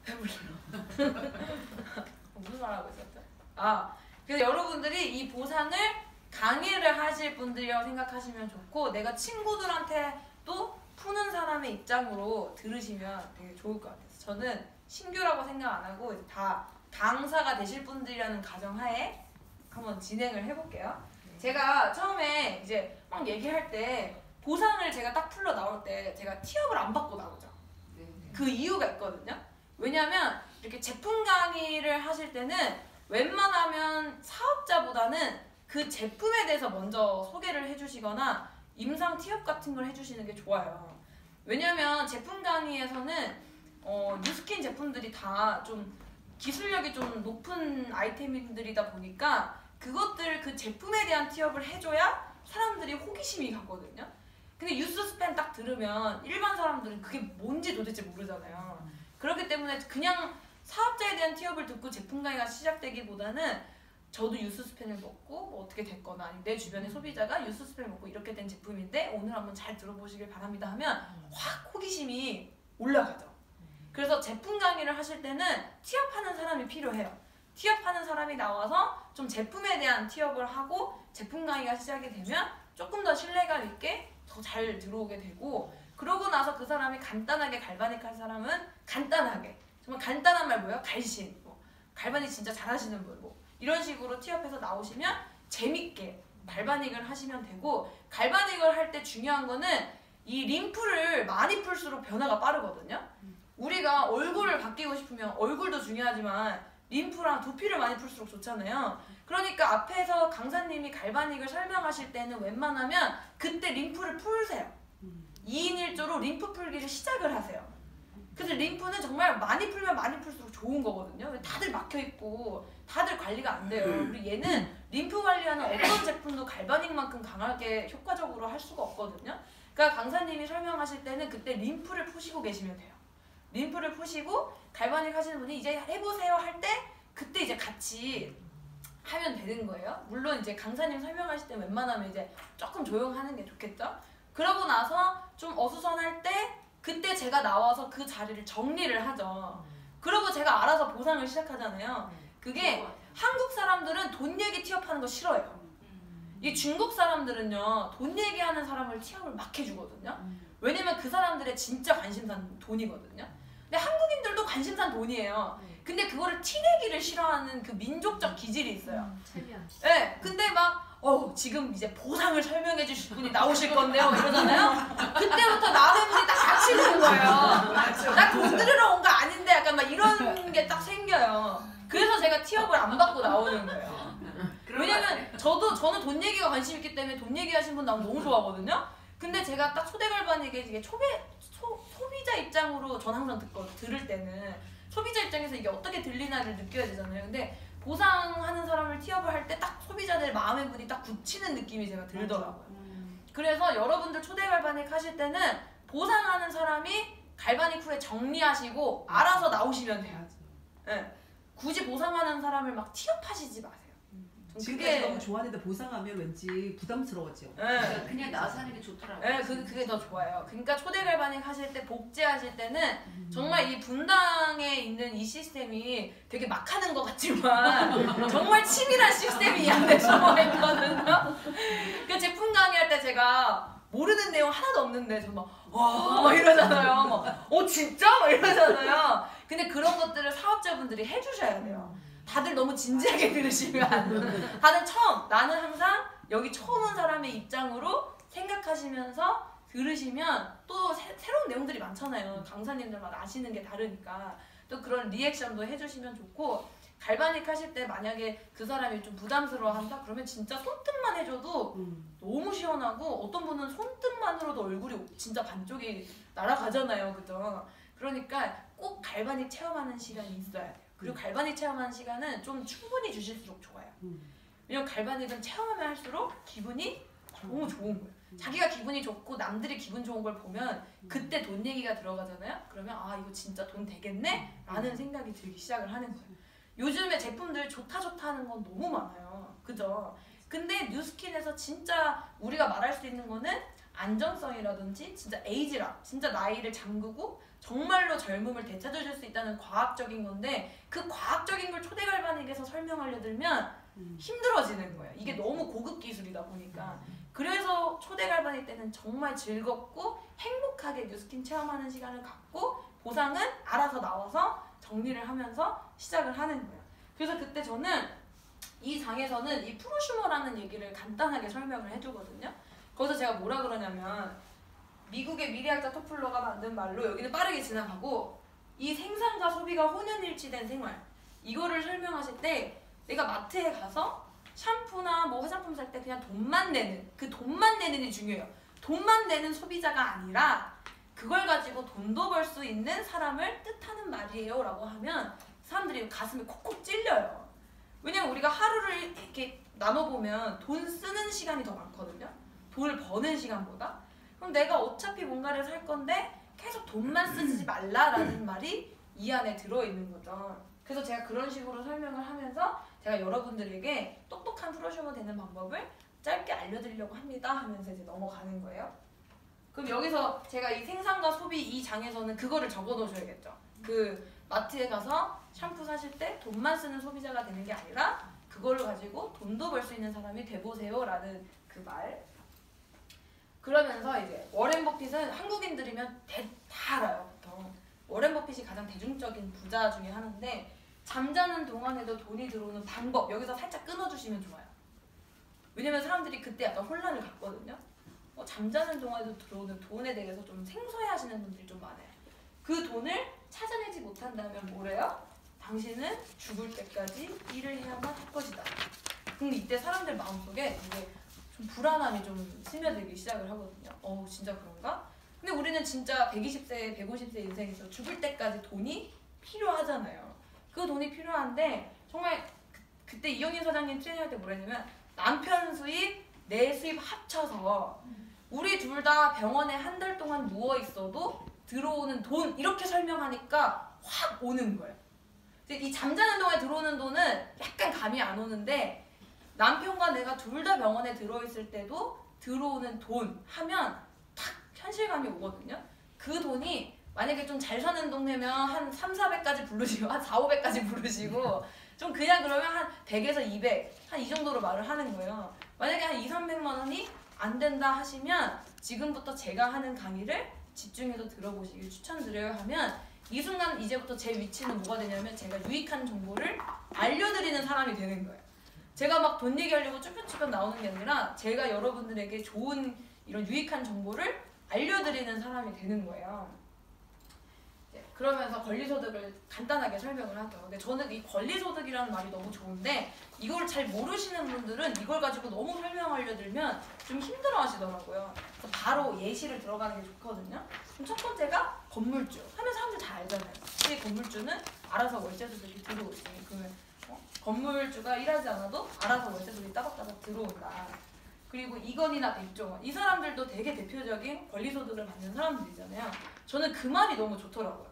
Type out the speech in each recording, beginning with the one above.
배불러. 무슨 말 하고 있었죠? 그래서 여러분들이 이 보상을 강의를 하실 분들이라고 생각하시면 좋고, 내가 친구들한테 또 푸는 사람의 입장으로 들으시면 되게 좋을 것 같아요. 저는 신규라고 생각 안 하고 이제 다 강사가 되실 분들이라는 가정하에 한번 진행을 해볼게요. 제가 처음에 이제 막 얘기할 때 보상을 제가 딱 풀러 나올 때 제가 티업을 안 받고 나오죠. 그 이유가 있거든요. 왜냐면 이렇게 제품 강의를 하실 때는 웬만하면 사업자보다는 그 제품에 대해서 먼저 소개를 해주시거나 임상 티업 같은 걸 해주시는 게 좋아요. 왜냐면 제품 강의에서는 뉴스킨 제품들이 다 좀 기술력이 좀 높은 아이템들이다 보니까 그것들 그 제품에 대한 티업을 해줘야 사람들이 호기심이 가거든요. 근데 뉴스 스팸 딱 들으면 일반 사람들은 그게 뭔지 도대체 모르잖아요. 그렇기 때문에 그냥 사업자에 대한 티업을 듣고 제품 강의가 시작되기보다는 저도 뉴스 스팸을 먹고 뭐 어떻게 됐거나 아니면 내 주변의 소비자가 뉴스 스팸을 먹고 이렇게 된 제품인데 오늘 한번 잘 들어보시길 바랍니다 하면 확 호기심이 올라가죠. 그래서 제품 강의를 하실 때는 티업하는 사람이 필요해요. 티업하는 사람이 나와서 좀 제품에 대한 티업을 하고 제품 강의가 시작이 되면 조금 더 신뢰감 있게 더 잘 들어오게 되고, 그러고 나서 그 사람이 간단하게 갈바닉 할 사람은 간단하게, 정말 간단한 말 뭐예요? 갈신, 갈바닉 진짜 잘하시는 분, 이런 식으로 티업해서 나오시면 재밌게 갈바닉을 하시면 되고, 갈바닉을 할 때 중요한 거는 이 림프를 많이 풀수록 변화가 빠르거든요. 우리가 얼굴을 바뀌고 싶으면 얼굴도 중요하지만 림프랑 두피를 많이 풀수록 좋잖아요. 그러니까 앞에서 강사님이 갈바닉을 설명하실 때는 웬만하면 그때 림프를 풀세요. 2인 1조로 림프 풀기를 시작을 하세요. 그래서 림프는 정말 많이 풀면 많이 풀수록 좋은 거거든요. 다들 막혀있고 다들 관리가 안 돼요. 그리고 얘는 림프 관리하는 어떤 제품도 갈바닉만큼 강하게 효과적으로 할 수가 없거든요. 그러니까 강사님이 설명하실 때는 그때 림프를 푸시고 계시면 돼요. 림프를 푸시고 갈바닉 하시는 분이 이제 해보세요 할 때 그때 이제 같이 하면 되는 거예요. 물론 이제 강사님 설명하실 때 웬만하면 이제 조금 조용하는 게 좋겠죠. 그러고 나서 좀 어수선할 때 그때 제가 나와서 그 자리를 정리를 하죠. 그러고 제가 알아서 보상을 시작하잖아요. 그게 한국 사람들은 돈 얘기 티업하는 거 싫어해요. 이 중국 사람들은요, 돈 얘기하는 사람을 티업을 막 해주거든요. 왜냐면 그 사람들의 진짜 관심사는 돈이거든요. 근데 한국인들도 관심사는 돈이에요. 근데 그거를 티내기를 싫어하는 그 민족적 기질이 있어요. 네, 근데 막 지금 이제 보상을 설명해 주실 분이 나오실 건데요 이러잖아요. 그때부터 나대문이 딱 닫히는 거예요. 나 돈 들으러 온 거 아닌데 약간 막 이런 게 딱 생겨요. 그래서 제가 티업을 안 받고 나오는 거예요. 왜냐면 저는 돈 얘기가 관심 있기 때문에 돈 얘기하신 분 나오면 너무 좋아하거든요. 근데 제가 딱 초대갈바닉에 이게 소비자 입장으로 전 항상 들을 때는 소비자 입장에서 이게 어떻게 들리나를 느껴야 되잖아요. 근데 보상하는 사람을 티업을 할 때 딱 소비자들 마음의 문이 딱 굳히는 느낌이 제가 들더라고요. 그래서 여러분들 초대갈바닉 하실 때는 보상하는 사람이 갈바닉 후에 정리하시고 알아서 나오시면 돼요. 네. 굳이 보상하는 사람을 막 티업하시지 마세요. 지금까지 너무 좋아하는데 보상하면 왠지 부담스러워져. 네. 그냥 나와서 하는 게 좋더라고요. 네, 그게 더 좋아요. 그러니까 초대갈바닉 하실 때 복제하실 때는 정말 이 분당에 있는 이 시스템이 되게 막 하는 것 같지만 정말 치밀한 시스템이 이 안에 숨어있거든요. 그 제품 강의할 때 제가 모르는 내용 하나도 없는데 저 막 이러잖아요. 진짜? 막 이러잖아요. 근데 그런 것들을 사업자분들이 해주셔야 돼요. 다들 너무 진지하게 들으시면 다들 나는 항상 여기 처음 온 사람의 입장으로 생각하시면서 들으시면 또 새로운 내용들이 많잖아요. 강사님들마다 아시는 게 다르니까 또 그런 리액션도 해주시면 좋고, 갈바닉 하실 때 만약에 그 사람이 좀 부담스러워한다? 그러면 진짜 손등만 해줘도 너무 시원하고, 어떤 분은 손등만으로도 얼굴이 진짜 반쪽이 날아가잖아요. 그죠? 그러니까 꼭 갈바닉 체험하는 시간이 있어야 돼요. 그리고 갈바닉 체험하는 시간은 좀 충분히 주실수록 좋아요. 왜냐면 갈바닉은 체험하면 할수록 기분이 너무 좋은 거예요. 자기가 기분이 좋고 남들이 기분 좋은 걸 보면 그때 돈 얘기가 들어가잖아요. 그러면 이거 진짜 돈 되겠네? 라는 생각이 들기 시작을 하는 거예요. 요즘에 제품들 좋다 하는 건 너무 많아요. 그죠? 근데 뉴스킨에서 진짜 우리가 말할 수 있는 거는 안전성이라든지 진짜 에이지락, 진짜 나이를 잠그고 정말로 젊음을 되찾아줄 수 있다는 과학적인 건데 그 과학적인 걸 초대갈바닉에서 설명하려 들면 힘들어지는 거예요. 이게 너무 고급 기술이다 보니까. 그래서 초대갈바닉 때는 정말 즐겁고 행복하게 뉴스킨 체험하는 시간을 갖고 보상은 알아서 나와서 정리를 하면서 시작을 하는 거예요. 그래서 그때 저는 이 장에서는 이 프로슈머라는 얘기를 간단하게 설명을 해주거든요. 거기서 제가 뭐라 그러냐면 미국의 미래학자 토플러가 만든 말로 여기는 빠르게 지나가고 이 생산과 소비가 혼연일치된 생활 이거를 설명하실 때 내가 마트에 가서 샴푸나 뭐 화장품 살 때 그냥 돈만 내는 그 돈만 내는이 중요해요. 돈만 내는 소비자가 아니라 그걸 가지고 돈도 벌 수 있는 사람을 뜻하는 말이에요 라고 하면 사람들이 가슴에 콕콕 찔려요. 왜냐면 우리가 하루를 이렇게 나눠보면 돈 쓰는 시간이 더 많거든요. 돈을 버는 시간보다. 그럼 내가 어차피 뭔가를 살 건데 계속 돈만 쓰지 말라라는 말이 이 안에 들어있는 거죠. 그래서 제가 그런 식으로 설명을 하면서 제가 여러분들에게 똑똑한 프로슈머 되는 방법을 짧게 알려드리려고 합니다 하면서 이제 넘어가는 거예요. 그럼 여기서 제가 이 생산과 소비 이 장에서는 그거를 적어 놓으셔야겠죠. 그 마트에 가서 샴푸 사실 때 돈만 쓰는 소비자가 되는 게 아니라 그걸로 가지고 돈도 벌 수 있는 사람이 돼보세요 라는 그 말. 그러면서 이제 워렌 버핏은 한국인들이면 다 알아요. 보통 워렌 버핏이 가장 대중적인 부자 중에 하나인데 잠자는 동안에도 돈이 들어오는 방법 여기서 살짝 끊어주시면 좋아요. 왜냐면 사람들이 그때 약간 혼란을 갖거든요. 잠자는 동안에도 들어오는 돈에 대해서 좀 생소해하시는 분들이 좀 많아요. 그 돈을 찾아내지 못한다면 뭐래요? 당신은 죽을 때까지 일을 해야만 할 것이다. 근데 이때 사람들 마음속에 이게 좀 불안함이 좀 스며들기 시작을 하거든요. 진짜 그런가? 근데 우리는 진짜 120세, 150세 인생에서 죽을 때까지 돈이 필요하잖아요. 그 돈이 필요한데 정말 그때 이영인 사장님 트레이닝할 때 뭐라 했냐면 남편 수입, 내 수입 합쳐서 우리 둘 다 병원에 한 달 동안 누워 있어도 들어오는 돈 이렇게 설명하니까 확 오는 거예요. 이 잠자는 동안에 들어오는 돈은 약간 감이 안 오는데 남편과 내가 둘 다 병원에 들어있을 때도 들어오는 돈 하면 탁 현실감이 오거든요. 그 돈이 만약에 좀 잘 사는 동네면 한 3, 400까지 부르시고 한 4, 500까지 부르시고 좀 그냥 그러면 한 100에서 200 한 이 정도로 말을 하는 거예요. 만약에 한 2, 300만 원이 안 된다 하시면 지금부터 제가 하는 강의를 집중해서 들어보시길 추천드려요 하면 이 순간 이제부터 제 위치는 뭐가 되냐면 제가 유익한 정보를 알려드리는 사람이 되는 거예요. 제가 막 돈 얘기하려고 쭈뼛쭈뼛 나오는 게 아니라 제가 여러분들에게 좋은 이런 유익한 정보를 알려드리는 사람이 되는 거예요. 그러면서 권리소득을 간단하게 설명을 할게요. 근데 저는 이 권리소득이라는 말이 너무 좋은데 이걸 잘 모르시는 분들은 이걸 가지고 너무 설명하려 들면 좀 힘들어 하시더라고요. 그래서 바로 예시를 들어가는 게 좋거든요. 그럼 첫 번째가 건물주. 하면 사람들 다 알잖아요. 이 건물주는 알아서 월세소득이 들어오지. 그러면 건물주가 일하지 않아도 알아서 월세소득이 따박따박 들어온다. 그리고 이건희나 백종원. 이 사람들도 되게 대표적인 권리소득을 받는 사람들이잖아요. 저는 그 말이 너무 좋더라고요.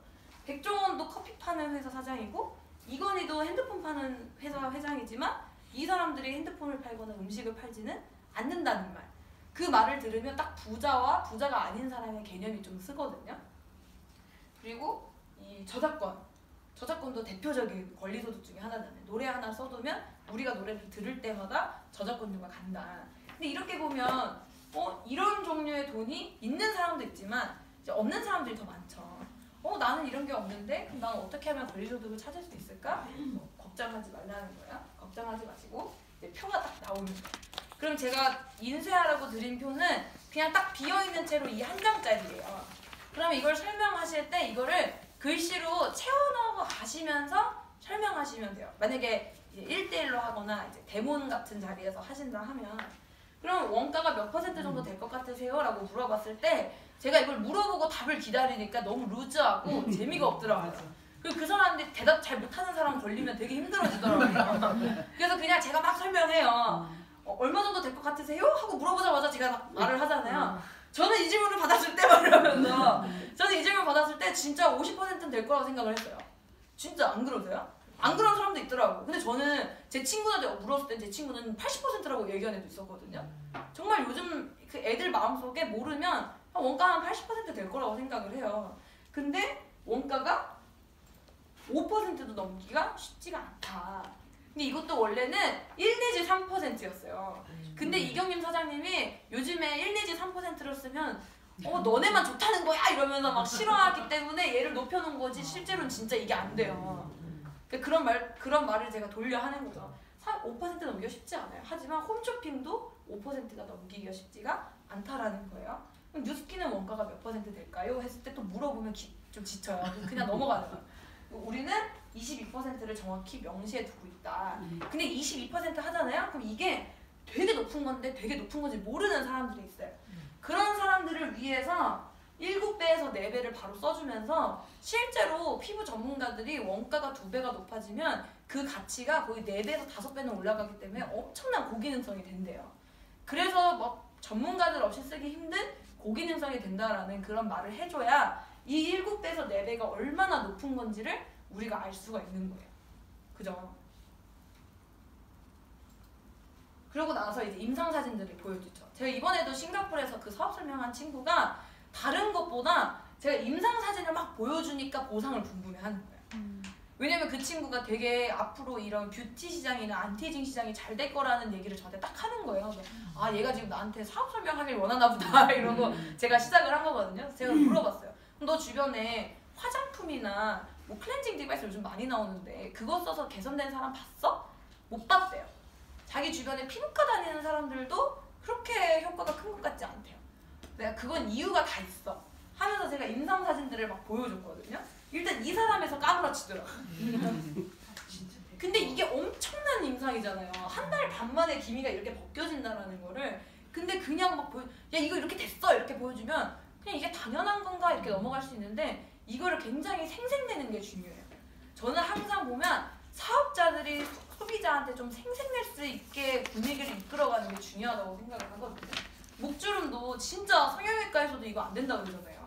백종원도 커피 파는 회사 사장이고 이건희도 핸드폰 파는 회사 회장이지만 이 사람들이 핸드폰을 팔거나 음식을 팔지는 않는다는 말. 그 말을 들으면 딱 부자와 부자가 아닌 사람의 개념이 좀 쓰거든요. 그리고 이 저작권도 대표적인 권리소득 중에 하나잖아요. 노래 하나 써두면 우리가 노래를 들을 때마다 저작권료가 간다. 근데 이렇게 보면 이런 종류의 돈이 있는 사람도 있지만 이제 없는 사람들이 더 많죠. 나는 이런 게 없는데 그럼 나는 어떻게 하면 권리소득을 찾을 수 있을까? 걱정하지 말라는 거야. 걱정하지 마시고 이제 표가 딱 나오는 거야. 그럼 제가 인쇄하라고 드린 표는 그냥 딱 비어있는 채로 이 한 장짜리예요. 그러면 이걸 설명하실 때 이거를 글씨로 채워넣어 가시면서 설명하시면 돼요. 만약에 이제 1대1로 하거나 이제 대본 같은 자리에서 하신다 하면 그럼 원가가 몇 % 정도 될 것 같으세요? 라고 물어봤을 때 제가 이걸 물어보고 답을 기다리니까 너무 루즈하고 재미가 없더라고요. 그리고 그 사람들이 대답 잘 못하는 사람 걸리면 되게 힘들어지더라고요. 그래서 그냥 제가 막 설명해요. 얼마 정도 될 것 같으세요? 하고 물어보자마자 제가 막 말을 하잖아요. 저는 이 질문을 받았을 때 말하면서 저는 이 질문을 받았을 때 진짜 50%는 될 거라고 생각을 했어요. 진짜 안 그러세요? 안 그런 사람도 있더라고. 근데 저는 제 친구한테 물었을 때 제 친구는 80%라고 얘기한 애도 있었거든요. 정말 요즘 그 애들 마음속에 모르면 원가 한 80% 될 거라고 생각을 해요. 근데 원가가 5%도 넘기가 쉽지가 않다. 근데 이것도 원래는 1 내지 3%였어요. 근데 이경림 사장님이 요즘에 1 내지 3%를 쓰면 너네만 좋다는 거야 이러면서 막 싫어하기 때문에 얘를 높여놓은 거지 실제로는 진짜 이게 안 돼요. 그런 말을 제가 돌려 하는 거죠. 5% 넘기가 쉽지 않아요. 하지만 홈쇼핑도 5%가 넘기기가 쉽지가 않다라는 거예요. 그럼 뉴스킨은 원가가 몇 퍼센트 될까요? 했을 때 또 물어보면 좀 지쳐요. 그냥 넘어가는 거예요. 우리는 22%를 정확히 명시해 두고 있다. 근데 22% 하잖아요? 그럼 이게 되게 높은 건데 되게 높은 건지 모르는 사람들이 있어요. 그런 사람들을 위해서 7배에서 4배를 바로 써주면서 실제로 피부 전문가들이 원가가 2배가 높아지면 그 가치가 거의 4배에서 5배는 올라가기 때문에 엄청난 고기능성이 된대요. 그래서 막 전문가들 없이 쓰기 힘든 고기능성이 된다라는 그런 말을 해줘야 이 7배에서 4배가 얼마나 높은 건지를 우리가 알 수가 있는 거예요. 그죠? 그러고 나서 이제 임상사진들을 보여주죠. 제가 이번에도 싱가포르에서 그 사업 설명한 친구가 다른 것보다 제가 임상사진을 막 보여주니까 보상을 궁금해하는 거예요. 왜냐면 그 친구가 되게 앞으로 이런 뷰티 시장이나 안티에이징 시장이 잘 될 거라는 얘기를 저한테 딱 하는 거예요. 그래서 얘가 지금 나한테 사업 설명하길 원하나 보다 이러고 제가 시작을 한 거거든요. 제가 물어봤어요. 너 주변에 화장품이나 뭐 클렌징 디바이스 요즘 많이 나오는데 그거 써서 개선된 사람 봤어? 못 봤대요. 자기 주변에 피부과 다니는 사람들도 그렇게 효과가 큰 것 같지 않대요. 내가 그건 이유가 다 있어 하면서 제가 임상사진들을 막 보여줬거든요. 일단 이 사람에서 까무러치더라고요. 근데 이게 엄청난 임상이잖아요. 한 달 반 만에 기미가 이렇게 벗겨진다라는 거를 근데 그냥 막 야 이거 이렇게 됐어 이렇게 보여주면 그냥 이게 당연한 건가 이렇게 넘어갈 수 있는데 이거를 굉장히 생색내는 게 중요해요. 저는 항상 보면 사업자들이 소비자한테 좀 생색낼 수 있게 분위기를 이끌어가는 게 중요하다고 생각을 하거든요. 목주름도 진짜 성형외과에서도 이거 안 된다고 그러잖아요.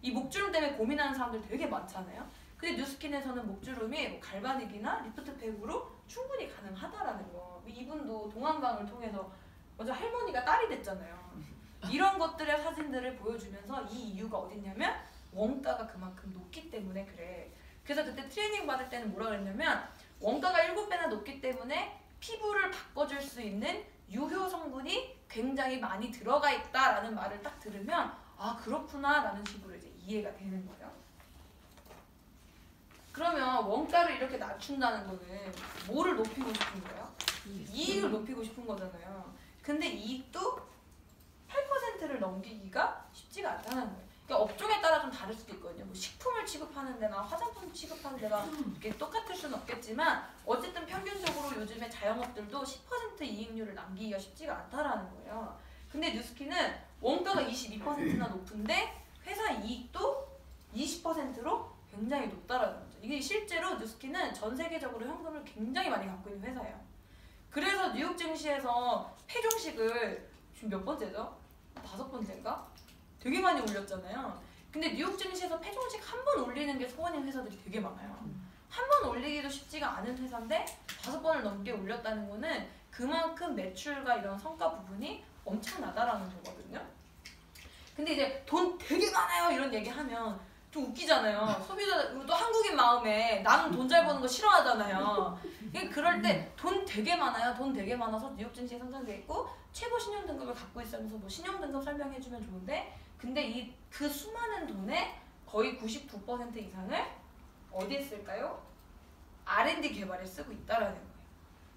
이 목주름 때문에 고민하는 사람들 되게 많잖아요. 근데 뉴스킨에서는 목주름이 뭐 갈바닉이나 리프트팩으로 충분히 가능하다라는 거. 이분도 동안방을 통해서 먼저 할머니가 딸이 됐잖아요. 이런 것들의 사진들을 보여주면서 이 이유가 어딨냐면 원가가 그만큼 높기 때문에 그래. 그래서 그때 트레이닝 받을 때는 뭐라 그랬냐면 원가가 7배나 높기 때문에 피부를 바꿔줄 수 있는 유효 성분이 굉장히 많이 들어가 있다라는 말을 딱 들으면 그렇구나 라는 식으로 이제 이해가 되는 거예요. 그러면 원가를 이렇게 낮춘다는 거는 뭐를 높이고 싶은 거예요? 이익을 높이고 싶은 거잖아요. 근데 이익도 8%를 넘기기가 쉽지가 않다는 거예요. 그러니까 업종에 따라 좀 다를 수도 있거든요. 뭐 식품을 취급하는 데나 화장품 취급하는 데가 이렇게 똑같을 수는 없겠지만 어쨌든 평균적으로 요즘에 자영업들도 10% 이익률을 남기기가 쉽지가 않다라는 거예요. 근데 뉴스킨은 원가가 22%나 높은데 회사 이익도 20%로 굉장히 높다라는 거죠. 이게 실제로 뉴스킨은 전 세계적으로 현금을 굉장히 많이 갖고 있는 회사예요. 그래서 뉴욕 증시에서 패종식을 지금 몇 번째죠? 5번째인가? 되게 많이 올렸잖아요. 근데 뉴욕 증시에서 패종식 한 번 올리는 게 소원인 회사들이 되게 많아요. 한 번 올리기도 쉽지가 않은 회사인데 5번을 넘게 올렸다는 거는 그만큼 매출과 이런 성과 부분이 엄청나다라는 거거든요. 근데 이제 돈 되게 많아요 이런 얘기하면 좀 웃기잖아요. 소비자도 한국인 마음에 나는 돈 잘 버는 거 싫어하잖아요. 그럴 때 돈 되게 많아요. 돈 되게 많아서 뉴욕 증시에 상장돼 있고 최고 신용 등급을 갖고 있으면서 뭐 신용 등급 설명해주면 좋은데 근데 그 수많은 돈의 거의 99% 이상을 어디에 쓸까요? R&D 개발에 쓰고 있다라는 거예요.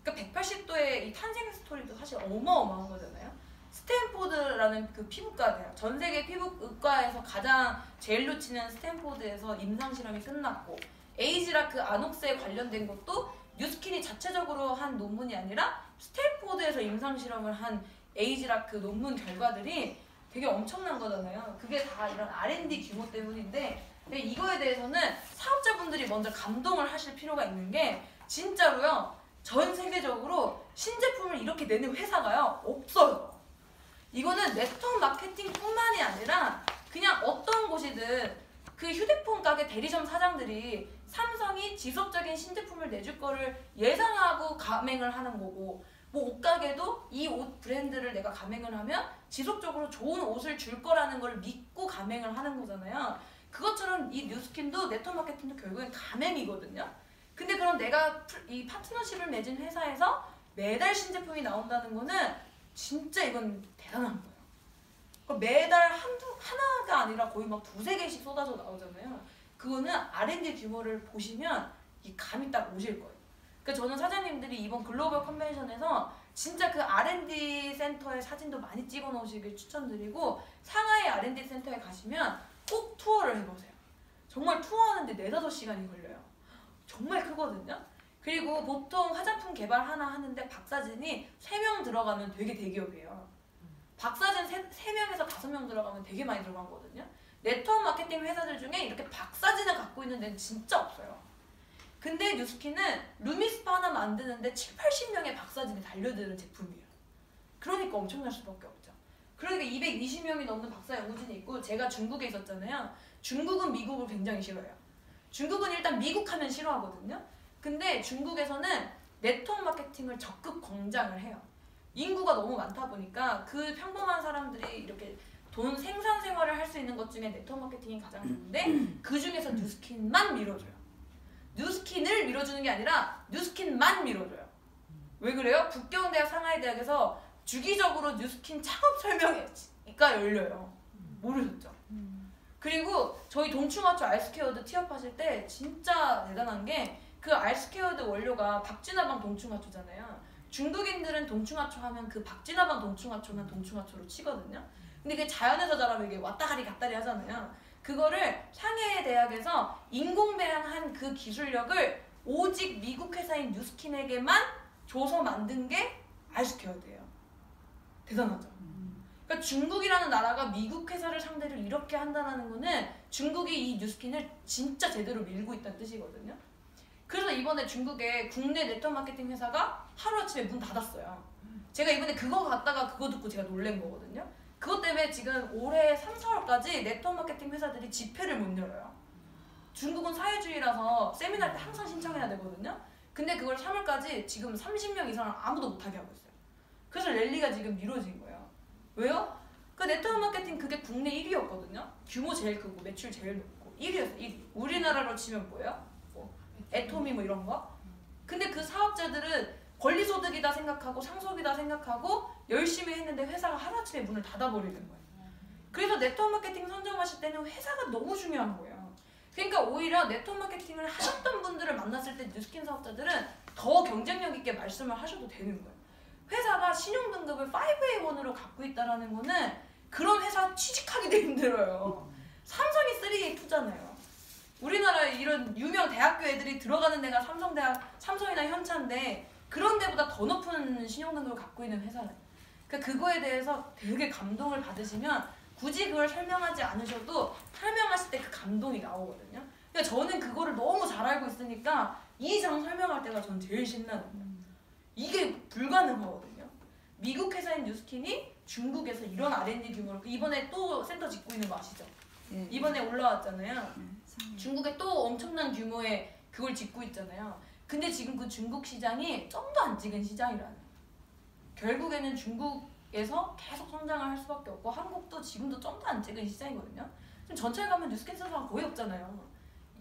그러니까 180도의 이 탄생 스토리도 사실 어마어마한 거잖아요. 스탠포드라는 그 피부과 대학, 전 세계 피부과에서 가장 제일로 치는 스탠포드에서 임상 실험이 끝났고 에이지라크 아녹스에 관련된 것도 뉴스킨이 자체적으로 한 논문이 아니라 스탠포드에서 임상 실험을 한 에이지라크 논문 결과들이 되게 엄청난 거잖아요. 그게 다 이런 R&D 규모 때문인데 근데 이거에 대해서는 사업자분들이 먼저 감동을 하실 필요가 있는 게 진짜로요. 전 세계적으로 신제품을 이렇게 내는 회사가요. 없어요. 이거는 네트워크 마케팅뿐만이 아니라 그냥 어떤 곳이든 그 휴대폰 가게 대리점 사장들이 삼성이 지속적인 신제품을 내줄 거를 예상하고 가맹을 하는 거고 뭐 옷가게도 이 옷 브랜드를 내가 가맹을 하면 지속적으로 좋은 옷을 줄 거라는 걸 믿고 가맹을 하는 거잖아요. 그것처럼 이 뉴스킨도 네트워크 마케팅도 결국엔 가맹이거든요. 근데 그럼 내가 이 파트너십을 맺은 회사에서 매달 신제품이 나온다는 거는 진짜 이건 대단한 거예요. 그러니까 매달 하나가 아니라 거의 막 2-3개씩 쏟아져 나오잖아요. 그거는 R&D 규모를 보시면 이 감이 딱 오실 거예요. 그러니까 저는 사장님들이 이번 글로벌 컨벤션에서 진짜 그 R&D 센터의 사진도 많이 찍어 놓으시길 추천드리고, 상하이 R&D 센터에 가시면 꼭 투어를 해보세요. 정말 투어하는데 4-5시간이 걸려요. 정말 크거든요. 그리고 보통 화장품 개발 하나 하는데 박사진이 3명 들어가면 되게 대기업이에요. 박사진 3명에서 5명 들어가면 되게 많이 들어간 거거든요. 네트워크 마케팅 회사들 중에 이렇게 박사진을 갖고 있는 데는 진짜 없어요. 근데 뉴스킨은 루미스파 하나 만드는데 70-80명의 박사진이 달려드는 제품이에요. 그러니까 엄청날 수밖에 없죠. 그러니까 220명이 넘는 박사 연구진이 있고, 제가 중국에 있었잖아요. 중국은 미국을 굉장히 싫어해요. 중국은 일단 미국 하면 싫어하거든요. 근데 중국에서는 네트워크 마케팅을 적극 권장을 해요. 인구가 너무 많다 보니까 그 평범한 사람들이 이렇게 돈 생산 생활을 할 수 있는 것 중에 네트워크 마케팅이 가장 좋은데, 그 중에서 뉴스킨만 밀어줘요. 뉴스킨을 밀어주는 게 아니라 뉴스킨만 밀어줘요. 왜 그래요? 북경대학 상하이대학에서 주기적으로 뉴스킨 창업 설명회가 열려요. 모르셨죠? 그리고 저희 동충하초 알스케어드 티업하실 때 진짜 대단한 게, 그 알스케어드 원료가 박쥐나방 동충하초잖아요. 중국인들은 동충하초 하면 그 박쥐나방 동충하초만 동충하초로 치거든요. 근데 그게 자연에서 자라면 이게 왔다가리 갔다리 하잖아요. 그거를 상해 대학에서 인공배양한 그 기술력을 오직 미국 회사인 뉴스킨에게만 줘서 만든 게 알스케어드예요. 대단하죠? 그러니까 중국이라는 나라가 미국 회사를 상대로 이렇게 한다는 거는 중국이 이 뉴스킨을 진짜 제대로 밀고 있다는 뜻이거든요. 그래서 이번에 중국에 국내 네트워크 마케팅 회사가 하루아침에 문 닫았어요. 제가 이번에 그거 갔다가 그거 듣고 제가 놀란 거거든요. 그것 때문에 지금 올해 3-4월까지 네트워크 마케팅 회사들이 집회를 못 열어요. 중국은 사회주의라서 세미나 때 항상 신청해야 되거든요. 근데 그걸 3월까지 지금 30명 이상을 아무도 못하게 하고 있어요. 그래서 랠리가 지금 미뤄진 거예요. 왜요? 그 네트워크 마케팅 그게 국내 1위였거든요. 규모 제일 크고 매출 제일 높고 1위였어요. 1위. 우리나라로 치면 뭐예요? 뭐 애토미 뭐 이런 거? 근데 그 사업자들은 권리소득이다 생각하고 상속이다 생각하고 열심히 했는데 회사가 하루아침에 문을 닫아버리는 거예요. 그래서 네트워크 마케팅 선정하실 때는 회사가 너무 중요한 거예요. 그러니까 오히려 네트워크 마케팅을 하셨던 분들을 만났을 때 뉴스킨 사업자들은 더 경쟁력 있게 말씀을 하셔도 되는 거예요. 회사가 신용등급을 5A1으로 갖고 있다는 거는 그런 회사 취직하기도 힘들어요. 삼성이 3A2잖아요. 우리나라 이런 유명 대학교 애들이 들어가는 데가 삼성대학, 삼성이나 현차인데 그런 데보다 더 높은 신용등급을 갖고 있는 회사는. 그러니까 그거에 대해서 되게 감동을 받으시면 굳이 그걸 설명하지 않으셔도 설명하실 때 그 감동이 나오거든요. 그러니까 저는 그거를 너무 잘 알고 있으니까 이 장 설명할 때가 저는 제일 신나는 거예요. 이게 불가능하거든요. 미국 회사인 뉴스킨이 중국에서 이런 R&D 규모로, 이번에 또 센터 짓고 있는 거 아시죠? 이번에 올라왔잖아요. 중국에 또 엄청난 규모의 그걸 짓고 있잖아요. 근데 지금 그 중국 시장이 점도 안 찍은 시장이라는. 결국에는 중국에서 계속 성장을 할 수밖에 없고 한국도 지금도 점도 안 찍은 시장이거든요. 지금 전철 가면 뉴스킨 사람 거의 없잖아요.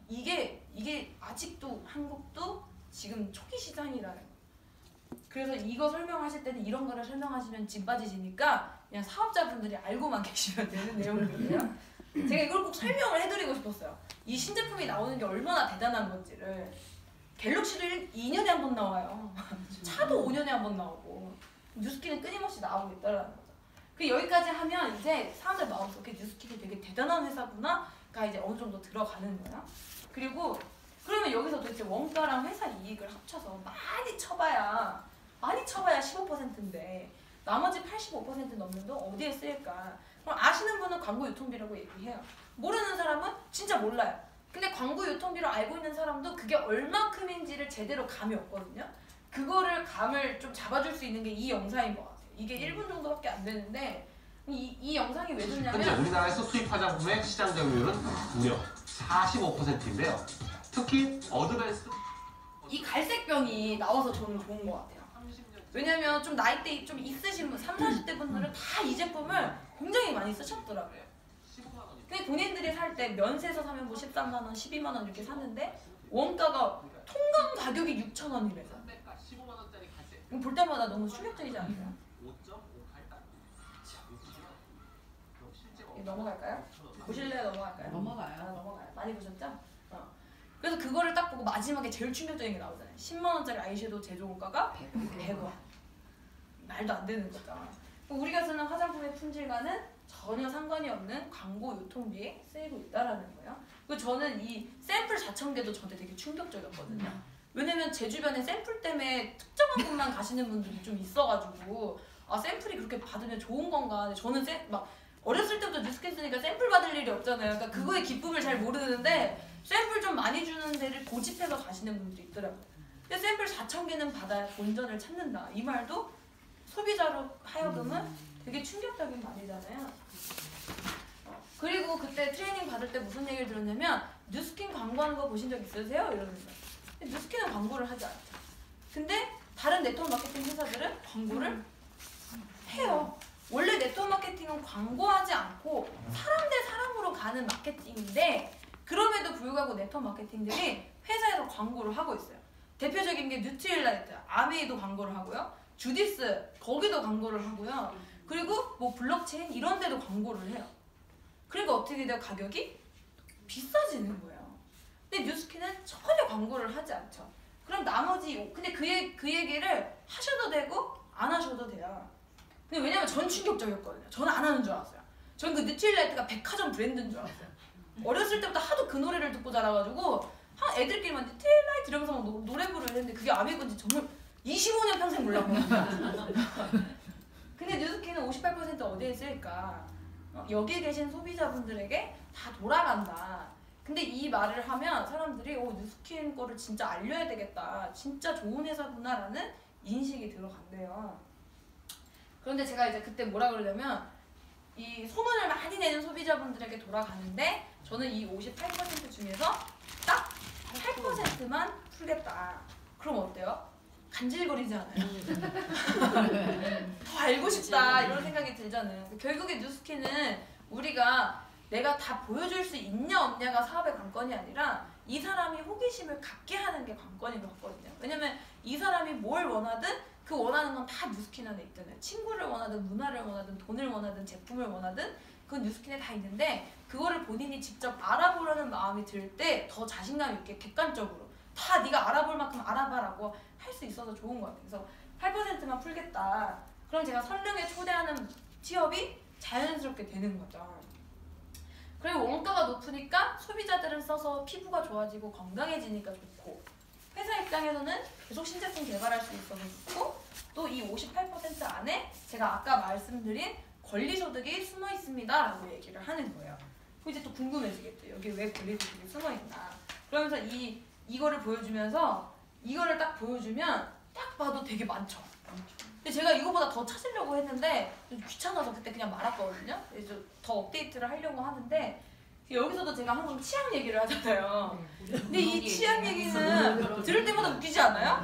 이게 아직도 한국도 지금 초기 시장이라는 거예요. 그래서 이거 설명하실 때는 이런 거를 설명하시면 진 빠지시니까 그냥 사업자분들이 알고만 계시면 되는 내용들이에요. 제가 이걸 꼭 설명을 해드리고 싶었어요. 이 신제품이 나오는 게 얼마나 대단한 건지를. 갤럭시도 2년에 한 번 나와요. 차도 5년에 한 번 나오고 뉴스킨은 끊임없이 나오고 있다는 거죠. 그 여기까지 하면 이제 사람들 마음속에 뉴스킨이 되게 대단한 회사구나가 이제 어느 정도 들어가는 거야. 그리고 그러면 여기서 도대체 원가랑 회사 이익을 합쳐서 많이 쳐봐야 15%인데 나머지 85% 넘는 돈 어디에 쓰일까? 그럼 아시는 분은 광고 유통비라고 얘기해요. 모르는 사람은 진짜 몰라요. 근데 광고 유통비로 알고 있는 사람도 그게 얼마큼인지를 제대로 감이 없거든요. 그거를 감을 좀 잡아줄 수 있는 게 이 영상인 것 같아요. 이게 1분 정도밖에 안 되는데 이 영상이 왜 좋냐면 현재 우리나라에서 수입 화장품의 시장 점유율은 무려 45%인데요. 특히 어드밴스 이 갈색병이 나와서 저는 좋은 것 같아요. 왜냐면 좀 나이대 좀 있으신 분, 30, 40대 분들은 다 이 제품을 굉장히 많이 쓰셨더라고요. 근데 본인들이 살 때 면세에서 사면 뭐 13만 원, 12만 원 이렇게 샀는데 원가가 통감 가격이 6,000원이래요. 15만 원짜리 가세. 이거 볼 때마다 너무 충격적이지 않나요? 5.58단. 넘어갈까요? 보실래요? 넘어갈까요? 넘어가요. 넘어가요. 많이 보셨죠? 그래서 그거를 딱 보고 마지막에 제일 충격적인 게 나오잖아요. 10만 원짜리 아이섀도우 제조원가가 100원. 말도 안 되는 거죠. 우리가 쓰는 화장품의 품질과는 전혀 상관이 없는 광고 유통비에 쓰이고 있다라는 거예요. 그리고 저는 이 샘플 자청계도 저한테 되게 충격적이었거든요. 왜냐면 제 주변에 샘플 때문에 특정한 곳만 가시는 분들이 좀 있어가지고 아 샘플이 그렇게 받으면 좋은 건가. 저는 막 어렸을 때부터 뉴스캔 쓰니까 샘플 받을 일이 없잖아요. 그러니까 그거의 기쁨을 잘 모르는데 샘플 좀 많이 주는 데를 고집해서 가시는 분들이 있더라고요. 근데 샘플 4,000개는 받아야 본전을 찾는다. 이 말도 소비자로 하여금은 되게 충격적인 말이잖아요. 그리고 그때 트레이닝 받을 때 무슨 얘기를 들었냐면 뉴스킨 광고하는 거 보신 적 있으세요? 이러는 거예요. 뉴스킨은 광고를 하지 않죠. 근데 다른 네트워크 마케팅 회사들은 광고를 해요. 원래 네트워크 마케팅은 광고하지 않고 사람 대 사람으로 가는 마케팅인데 그럼에도 불구하고 네트워크 마케팅들이 회사에서 광고를 하고 있어요. 대표적인 게 뉴트릴라이트, 아메이도 광고를 하고요. 주디스, 거기도 광고를 하고요. 그리고 뭐 블록체인 이런 데도 광고를 해요. 그러니까 어떻게 돼요? 가격이 비싸지는 거예요. 근데 뉴스킨은 전혀 광고를 하지 않죠. 그럼 나머지 근데 그 얘기를 하셔도 되고 안 하셔도 돼요. 근데 왜냐면 전 충격적이었거든요. 저는 안 하는 줄 알았어요. 전 그 뉴트릴라이트가 백화점 브랜드인 줄 알았어요. 어렸을 때부터 하도 그 노래를 듣고 자라가지고 애들끼리만 뉴트릴라이트 이러면서 노래 부르는데 했는데 그게 아메 건지 정말 25년 평생 몰랐거든요. 근데 뉴스킨은 58% 어디에 쓸까? 여기 계신 소비자분들에게 다 돌아간다. 근데 이 말을 하면 사람들이 뉴스킨 거를 진짜 알려야 되겠다. 진짜 좋은 회사구나 라는 인식이 들어간대요. 그런데 제가 이제 그때 뭐라 그러냐면 이 소문을 많이 내는 소비자분들에게 돌아가는데 저는 이 58% 중에서 딱 8%만 풀겠다. 그럼 어때요? 간질거리지 않아요? 더 알고 싶다 이런 생각이 들잖아요. 결국에 뉴스킨은 우리가 내가 다 보여줄 수 있냐 없냐가 사업의 관건이 아니라 이 사람이 호기심을 갖게 하는 게 관건인 것 같거든요. 왜냐면 이 사람이 뭘 원하든 그 원하는 건 다 뉴스킨 안에 있잖아요. 친구를 원하든 문화를 원하든 돈을 원하든 제품을 원하든 그건 뉴스킨에 다 있는데 그거를 본인이 직접 알아보려는 마음이 들 때 더 자신감 있게 객관적으로 다 네가 알아볼 만큼 알아봐라고 할 수 있어서 좋은 것 같아요. 그래서 8%만 풀겠다. 그럼 제가 설릉에 초대하는 취업이 자연스럽게 되는 거죠. 그리고 원가가 높으니까 소비자들은 써서 피부가 좋아지고 건강해지니까 좋고 회사 입장에서는 계속 신제품 개발할 수 있어서 좋고 또 이 58% 안에 제가 아까 말씀드린 권리소득이 숨어 있습니다 라고 얘기를 하는 거예요. 그럼 이제 또 궁금해지겠죠. 여기 왜 권리소득이 숨어 있나. 그러면서 이거를 보여주면서 이거를 딱 보여주면 딱 봐도 되게 많죠. 근데 제가 이거보다 더 찾으려고 했는데 좀 귀찮아서 그때 그냥 말았거든요. 그래서 더 업데이트를 하려고 하는데 여기서도 제가 항상 치약 얘기를 하잖아요. 근데 이 치약 얘기는 들을 때마다 웃기지 않아요?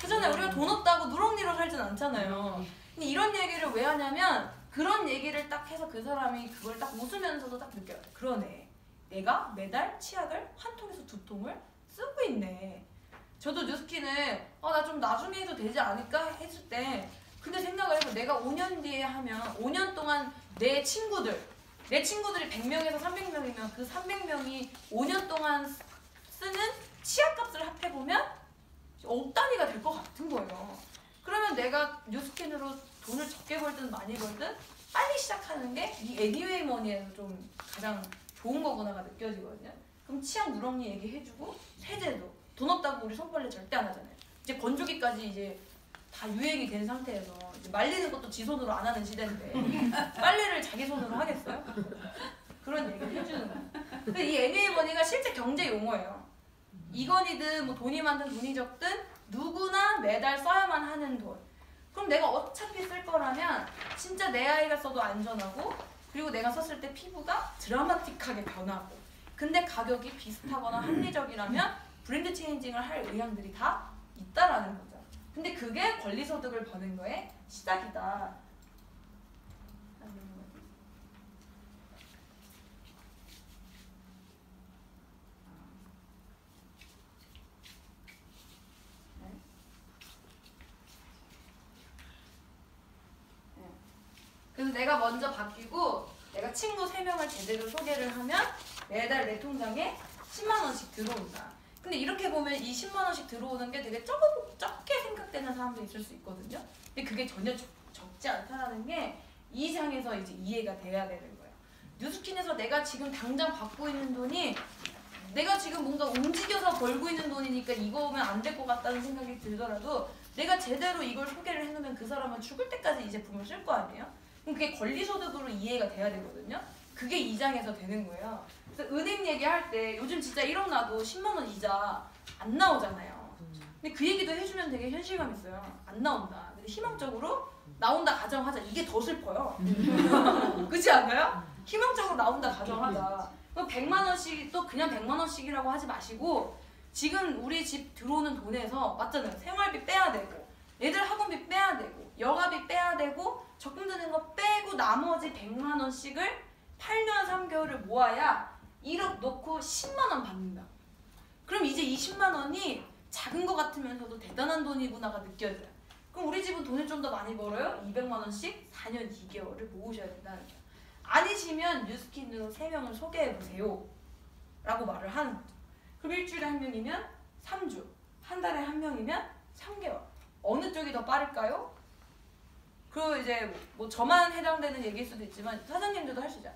그잖아요. 우리가 돈 없다고 누렁니로 살진 않잖아요. 근데 이런 얘기를 왜 하냐면 그런 얘기를 딱 해서 그 사람이 그걸 딱 웃으면서도 딱 느껴요. 그러네. 내가 매달 치약을 한 통에서 2통을 쓰고 있네. 저도 뉴스킨을 나 좀 나중에 해도 되지 않을까 했을 때 근데 생각을 해서 내가 5년 뒤에 하면 5년 동안 내 친구들이 100명에서 300명이면 그 300명이 5년 동안 쓰는 치약값을 합해보면 억 단위가 될 것 같은 거예요. 그러면 내가 뉴스킨으로 돈을 적게 벌든 많이 벌든 빨리 시작하는 게 이 애니웨이 머니에서 좀 가장 좋은 거구나가 느껴지거든요. 그럼 치약 누렁니 얘기해주고 세제도 돈 없다고 우리 손빨래 절대 안 하잖아요. 이제 건조기까지 이제 다 유행이 된 상태에서 이제 말리는 것도 지 손으로 안 하는 시대인데 빨래를 자기 손으로 하겠어요? 그런 얘기를 해주는 거예요. 근데 이 애니웨이 머니가 실제 경제 용어예요. 이건이든 뭐 돈이 많든 돈이 적든 누구나 매달 써야만 하는 돈. 그럼 내가 어차피 쓸 거라면 진짜 내 아이가 써도 안전하고 그리고 내가 썼을 때 피부가 드라마틱하게 변하고 근데 가격이 비슷하거나 합리적이라면 브랜드 체인징을 할 의향들이 다 있다라는 거죠. 근데 그게 권리소득을 버는 거의 시작이다. 내가 먼저 바뀌고 내가 친구 3명을 제대로 소개를 하면 매달 내 통장에 10만 원씩 들어온다. 근데 이렇게 보면 이 10만 원씩 들어오는 게 되게 적게 생각되는 사람도 있을 수 있거든요. 근데 그게 전혀 적지 않다라는 게 이 장에서 이제 이해가 돼야 되는 거예요. 뉴스킨에서 내가 지금 당장 받고 있는 돈이 내가 지금 뭔가 움직여서 벌고 있는 돈이니까 이거면 안 될 것 같다는 생각이 들더라도 내가 제대로 이걸 소개를 해놓으면 그 사람은 죽을 때까지 이 제품을 쓸 거 아니에요? 그럼 그게 권리소득으로 이해가 돼야 되거든요. 그게 이 장에서 되는 거예요. 그래서 은행 얘기할 때 요즘 진짜 1억 나도 10만 원 이자 안 나오잖아요. 근데 그 얘기도 해주면 되게 현실감 있어요. 안 나온다. 근데 희망적으로 나온다 가정하자. 이게 더 슬퍼요. 그렇지 않아요? 희망적으로 나온다 가정하자. 100만 원씩 또 그냥 100만 원씩이라고 하지 마시고 지금 우리 집 들어오는 돈에서 맞잖아요. 생활비 빼야 되고 애들 학원비 빼야 되고 여가비 빼야 되고 적금 드는 거 빼고 나머지 100만 원씩을 8년 3개월을 모아야 1억 넣고 10만 원 받는다. 그럼 이제 이 10만 원이 작은 거 같으면서도 대단한 돈이구나가 느껴져요. 그럼 우리 집은 돈을 좀 더 많이 벌어요? 200만 원씩 4년 2개월을 모으셔야 된다는 거죠. 아니시면 뉴스킨으로 3명을 소개해보세요 라고 말을 하는 거죠. 그럼 일주일에 1명이면 3주, 한 달에 1명이면 3개월. 어느 쪽이 더 빠를까요? 그 이제 뭐 저만 해당되는 얘기일 수도 있지만 사장님들도 할 수 있죠.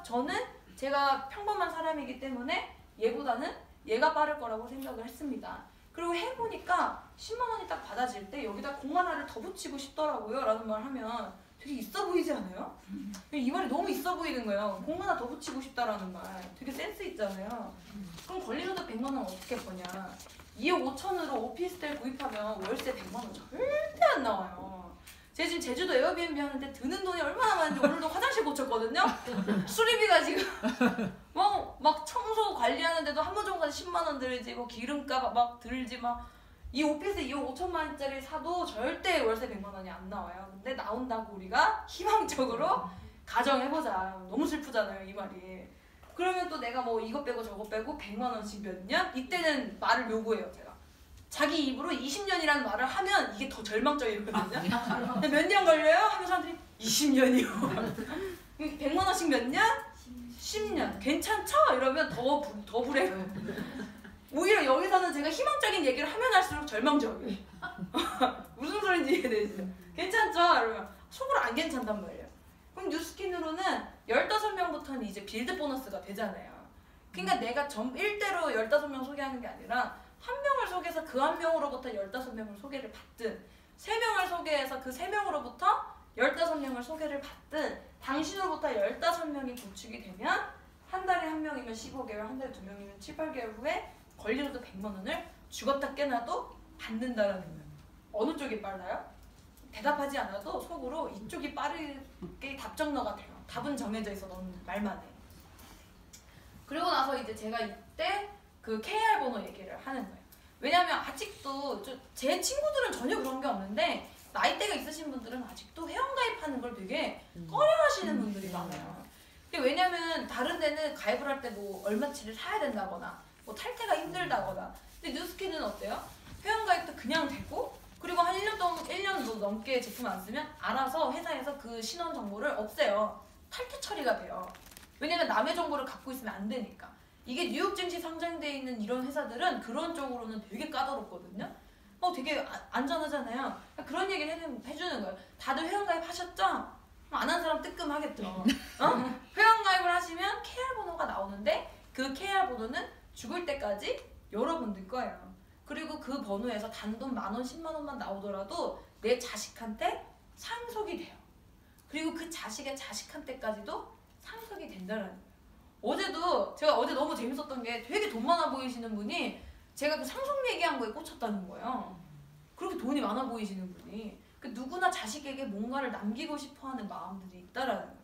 저는 제가 평범한 사람이기 때문에 얘보다는 얘가 빠를 거라고 생각을 했습니다. 그리고 해보니까 10만 원이 딱 받아질 때 여기다 공 하나를 더 붙이고 싶더라고요 라는 말 하면 되게 있어 보이지 않아요? 이 말이 너무 있어 보이는 거예요. 공 하나 더 붙이고 싶다라는 말 되게 센스 있잖아요. 그럼 권리소득 100만 원 어떻게 버냐. 2억 5천으로 오피스텔 구입하면 월세 100만 원 절대 안 나와요. 제가 지금 제주도 에어비앤비 하는데 드는 돈이 얼마나 많은지 오늘도 화장실 고쳤거든요. 수리비가 지금 막 청소 관리하는데도 한 번 정도까지 10만 원 들지, 뭐 기름값 막 들지, 막 이 오피스 2억 5천만 원짜리 사도 절대 월세 100만 원이 안 나와요. 근데 나온다고 우리가 희망적으로 가정해보자. 너무 슬프잖아요 이 말이. 그러면 또 내가 뭐 이거 빼고 저거 빼고 100만 원씩 몇 년? 이때는 말을 요구해요 제가. 자기 입으로 20년이라는 말을 하면 이게 더 절망적이거든요. 몇 년 걸려요? 하면 사람들이 20년이요. 100만 원씩 몇 년? 10년. 괜찮죠? 이러면 더 불해요. 오히려 여기서는 제가 희망적인 얘기를 하면 할수록 절망적이에요. 무슨 소리인지 이해되시죠? 괜찮죠? 이러면 속으로 안 괜찮단 말이에요. 그럼 뉴스킨으로는 15명부터는 이제 빌드 보너스가 되잖아요. 그러니까 내가 1대로 15명 소개하는 게 아니라 한 명을 소개해서 그 한 명으로부터 15명을 소개를 받든 3명을 소개해서 그 3명으로부터 15명을 소개를 받든 당신으로부터 15명이 구축이 되면 한 달에 1명이면 15개월, 한 달에 2명이면 7, 8개월 후에 권리소득 100만 원을 죽었다 깨나도 받는다라는 거예요. 어느 쪽이 빨라요? 대답하지 않아도 속으로 이쪽이 빠르게 답정너가 돼요. 답은 정해져 있어. 너는 말만 해. 그리고 나서 이제 제가 이때 그 KR 번호 얘기를 하는 거예요. 왜냐면 아직도 제 친구들은 전혀 그런 게 없는데 나이대가 있으신 분들은 아직도 회원가입하는 걸 되게 꺼려하시는 분들이 많아요. 근데 왜냐면 다른 데는 가입을 할 때 뭐 얼마치를 사야 된다거나 뭐 탈퇴가 힘들다거나. 근데 뉴스킨은 어때요? 회원가입도 그냥 되고 그리고 한 1년 넘게 제품 안 쓰면 알아서 회사에서 그 신원 정보를 없애요. 탈퇴 처리가 돼요. 왜냐면 남의 정보를 갖고 있으면 안 되니까. 이게 뉴욕 증시 상장되어 있는 이런 회사들은 그런 쪽으로는 되게 까다롭거든요. 되게 안전하잖아요. 그런 얘기를 해주는 거예요. 다들 회원가입 하셨죠? 안 한 사람 뜨끔하겠죠. 회원가입을 하시면 KR 번호가 나오는데 그 KR 번호는 죽을 때까지 여러분들 거예요. 그리고 그 번호에서 단돈 10,000원, 100,000원만 나오더라도 내 자식한테 상속이 돼요. 그리고 그 자식의 자식한테까지도 상속이 된다는 거예요. 제가 어제 너무 재밌었던 게 되게 돈 많아 보이시는 분이 제가 그 상속 얘기한 거에 꽂혔다는 거예요. 그렇게 돈이 많아 보이시는 분이. 누구나 자식에게 뭔가를 남기고 싶어하는 마음들이 있다라는 거죠.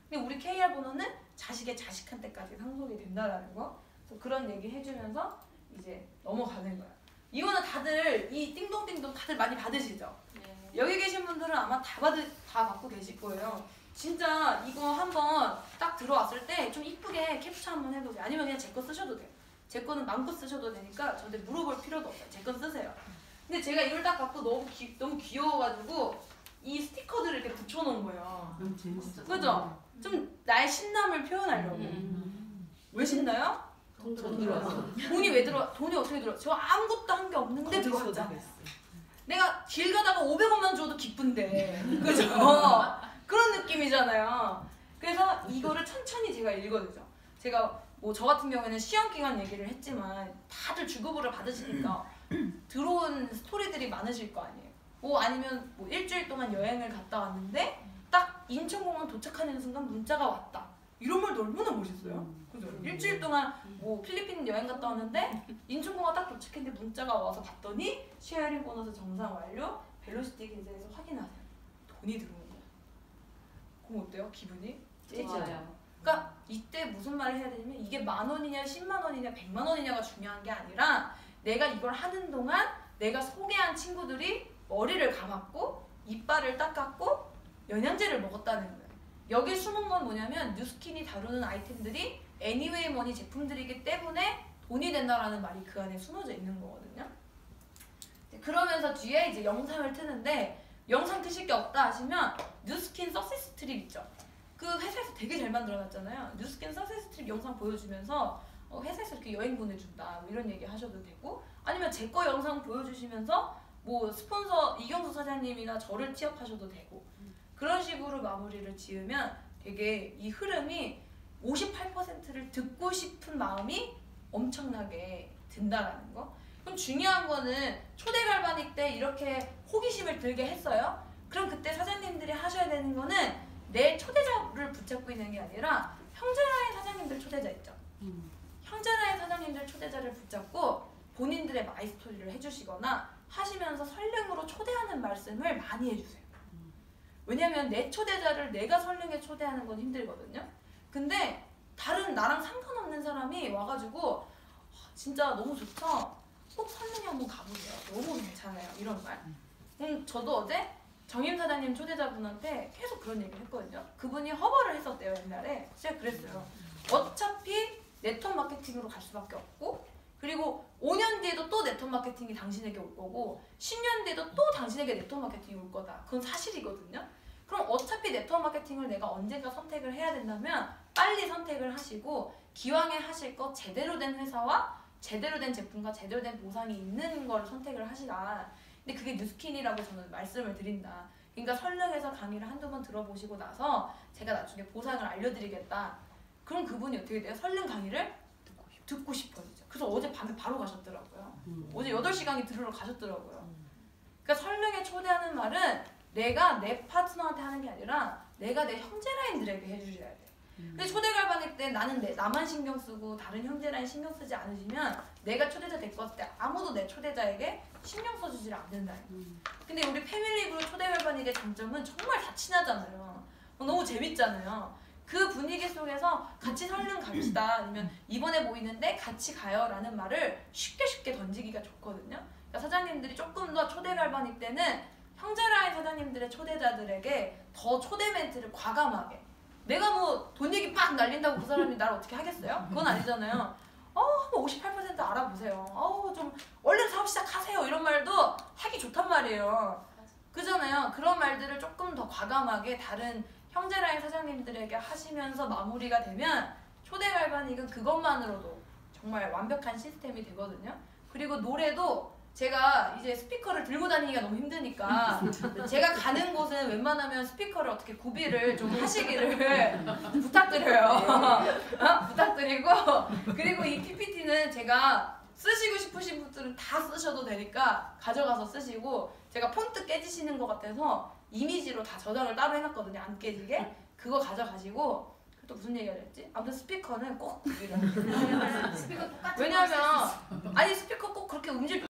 근데 우리 KR 번호는 자식의 자식한테까지 상속이 된다라는 거. 그래서 그런 얘기 해주면서 이제 넘어가는 거예요. 이거는 다들 이 띵동띵동 다들 많이 받으시죠? 네. 여기 계신 분들은 아마 다 받고 계실 거예요. 진짜 이거 한번 딱 들어왔을 때 좀 이쁘게 캡처 한번 해보세요. 아니면 그냥 제 거 쓰셔도 돼요. 제 거는 마음껏 쓰셔도 되니까 저한테 물어볼 필요도 없어요. 제 건 쓰세요. 근데 제가 이걸 딱 갖고 너무 귀여워가지고 이 스티커들을 이렇게 붙여놓은 거예요. 너무 재밌어. 그죠? 좀 나의 신남을 표현하려고. 왜 신나요? 돈 들어왔어. 돈이 왜 들어? 돈이 어떻게 들어? 저 아무것도 한 게 없는데 들어왔잖아요. 내가 길 가다가 500원만 줘도 기쁜데, 그죠? 그런 느낌이잖아요. 그래서 이거를 천천히 제가 읽어주죠. 제가 뭐 저 같은 경우에는 시험 기간 얘기를 했지만 다들 주급을 받으시니까 들어온 스토리들이 많으실 거 아니에요. 뭐 아니면 뭐 일주일 동안 여행을 갔다 왔는데 딱 인천공항 도착하는 순간 문자가 왔다. 이런 말도 얼마나 멋있어요. 그죠? 일주일 동안 뭐 필리핀 여행 갔다 왔는데 인천공항 딱 도착했는데 문자가 와서 봤더니 쉐어링 보너스 정상 완료, 벨로시티 계좌에서 확인하세요. 돈이 들어오는 거야. 그럼 어때요? 기분이? 째져요. 그러니까 이때 무슨 말을 해야 되냐면 이게 10,000원이냐 100,000원이냐 100,000원이냐가 중요한 게 아니라 내가 이걸 하는 동안 내가 소개한 친구들이 머리를 감았고 이빨을 닦았고 영양제를 먹었다는 거예요. 여기 숨은 건 뭐냐면 뉴스킨이 다루는 아이템들이 애니웨이 머니 제품들이기 때문에 돈이 된다라는 말이 그 안에 숨어져 있는 거거든요. 그러면서 뒤에 이제 영상을 트는데 영상 트실 게 없다 하시면 뉴스킨 서세스 스트립 있죠. 그 회사에서 되게 잘 만들어놨잖아요. 뉴스킨 서세스 스트립 영상 보여주면서 회사에서 이렇게 여행 보내준다 뭐 이런 얘기 하셔도 되고 아니면 제 거 영상 보여주시면서 뭐 스폰서 이경수 사장님이나 저를 취업하셔도 되고 그런 식으로 마무리를 지으면 되게 이 흐름이 58%를 듣고 싶은 마음이 엄청나게 든다라는 거. 그럼 중요한 거는 초대 갈바닉 때 이렇게 호기심을 들게 했어요. 그럼 그때 사장님들이 하셔야 되는 거는 내 초대자를 붙잡고 있는 게 아니라 형제라인 사장님들 초대자 있죠. 형제라인 사장님들 초대자를 붙잡고 본인들의 마이스토리를 해주시거나 하시면서 설령으로 초대하는 말씀을 많이 해주세요. 왜냐면 내 초대자를 내가 설령에 초대하는 건 힘들거든요. 근데 다른 나랑 상관없는 사람이 와가지고 진짜 너무 좋죠? 꼭 설령에 한번 가보세요. 너무 괜찮아요. 이런 말. 저도 어제 정임 사장님 초대자분한테 계속 그런 얘기를 했거든요. 그분이 허벌을 했었대요. 옛날에. 제가 그랬어요. 어차피 네트워크 마케팅으로 갈 수밖에 없고 그리고 5년 뒤에도 또 네트워크 마케팅이 당신에게 올 거고 10년 뒤에도 또 당신에게 네트워크 마케팅이 올 거다. 그건 사실이거든요. 그럼 어차피 네트워크 마케팅을 내가 언젠가 선택을 해야 된다면 빨리 선택을 하시고 기왕에 하실 거 제대로 된 회사와 제대로 된 제품과 제대로 된 보상이 있는 걸 선택을 하시라. 근데 그게 뉴스킨이라고 저는 말씀을 드린다. 그러니까 설령에서 강의를 한두 번 들어보시고 나서 제가 나중에 보상을 알려드리겠다. 그럼 그분이 어떻게 돼요? 설령 강의를 듣고 싶어지죠. 그래서 어제 밤에 바로 가셨더라고요. 어제 8시 강의 들으러 가셨더라고요. 그러니까 설령에 초대하는 말은 내가 내 파트너한테 하는 게 아니라 내가 내 형제라인들에게 해주셔야 돼. 근데 초대 갈바닉 때 나는 나만 신경 쓰고 다른 형제라인 신경 쓰지 않으시면 내가 초대자 데리고 왔을 때 아무도 내 초대자에게 신경 써주질 않는다. 근데 우리 패밀리그룹 초대 갈바닉의 장점은 정말 다 친하잖아요. 너무 재밌잖아요. 그 분위기 속에서 같이 설령 갑시다 아니면 이번에 모이는데 같이 가요 라는 말을 쉽게 던지기가 좋거든요. 그러니까 사장님들이 조금 더 초대 갈바닉 때는 형제라인 사장님들의 초대자들에게 더 초대 멘트를 과감하게 내가 뭐 돈 얘기 빡 날린다고 그 사람이 나를 어떻게 하겠어요? 그건 아니잖아요. 58% 알아보세요. 좀 얼른 사업 시작하세요. 이런 말도 하기 좋단 말이에요. 그잖아요. 그런 말들을 조금 더 과감하게 다른 형제라인 사장님들에게 하시면서 마무리가 되면 초대 갈바닉은 그것만으로도 정말 완벽한 시스템이 되거든요. 그리고 노래도 제가 이제 스피커를 들고 다니기가 너무 힘드니까 제가 가는 곳은 웬만하면 스피커를 어떻게 구비를 좀 하시기를 부탁드려요. 부탁드리고 그리고 이 PPT는 제가 쓰시고 싶으신 분들은 다 쓰셔도 되니까 가져가서 쓰시고 제가 폰트 깨지시는 것 같아서 이미지로 다 저장을 따로 해놨거든요. 안 깨지게. 그거 가져가시고 또 무슨 얘기를 했지? 아무튼 스피커는 꼭 구비를 스피커 똑같이 왜냐면 아니 스피커 꼭 그렇게 음질